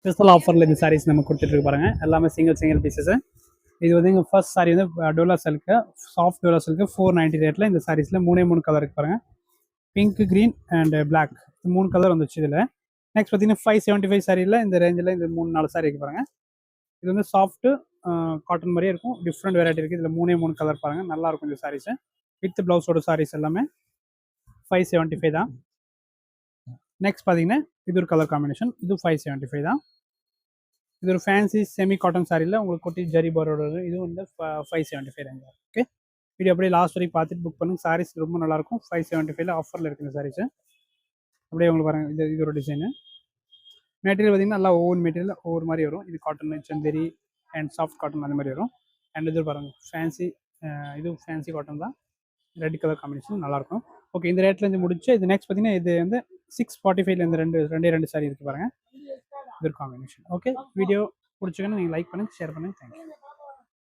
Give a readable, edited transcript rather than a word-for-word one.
Special ஆஃபரில் இந்த சாரீஸ் நம்ம கொடுத்துட்டு பாருங்க. எல்லாமே சிங்கிள் பீசஸ். இது வந்து எங்கள் ஃபர்ஸ்ட் சாரி வந்து Dola silk, soft Dola silk 490 ரேட்டில் இந்த சாரீஸில் மூணு கலர் இருக்கு பாருங்க. பிங்க், க்ரீன் அண்ட் பிளாக், மூணு கலர் வந்துச்சு இதில். நெக்ஸ்ட் பார்த்தீங்கன்னா 575 சாரியில் இந்த ரேஞ்சில் இந்த 3-4 சாரி இருக்கு பாருங்க. இது வந்து சாஃப்ட்டு காட்டன் மாதிரியே இருக்கும். டிஃப்ரெண்ட் வெரைட்டி இருக்குது. இதில் மூணு கலர் பாருங்கள், நல்லா இருக்கும் இந்த சாரீஸ். வித் ப்ளவுஸோட சாரீஸ் எல்லாமே 575 தான். நெக்ஸ்ட் பார்த்தீங்கன்னா இது ஒரு கலர் காம்பினேஷன், இது 575 தான். இது ஒரு ஃபேன்சி செமி காட்டன் சாரியில் உங்களுக்கு கொட்டி ஜரி பாரோட இது வந்து 575 ரேஞ்ச். ஓகே, வீடியோ அப்படியே லாஸ்ட் வரைக்கும் பார்த்துட்டு புக் பண்ணுங்க. சாரீஸ் ரொம்ப நல்லாயிருக்கும். 575 ஆஃபரில் இருக்குது இந்த சாரீஸ். அப்படியே உங்களுக்கு பாருங்கள், இது ஒரு டிசைனு. மெட்டீரியல் பார்த்தீங்கன்னா நல்லா ஒவ்வொரு மெட்டீரியல் ஒவ்வொரு மாதிரி வரும். இது cotton, Chanderi and soft cotton அந்த மாதிரி வரும். அண்ட் இது பாருங்கள் ஃபேன்சி, இது ஃபேன்சி காட்டன் தான். ரெட் கலர் காம்பினேஷன் நல்லாயிருக்கும். ஓகே, இந்த ரேட்டில் இருந்து முடிச்சு இது நெக்ஸ்ட் பார்த்தீங்கன்னா இது வந்து 645 இந்த ரெண்டு சாரி இருக்குது பாருங்கள். இது ஒரு காம்பினேஷன். ஓகே, வீடியோ பிடிச்சிக்கன்னு நீங்கள் லைக் பண்ணுங்கள், ஷேர் பண்ணுங்கள். தேங்க்யூ.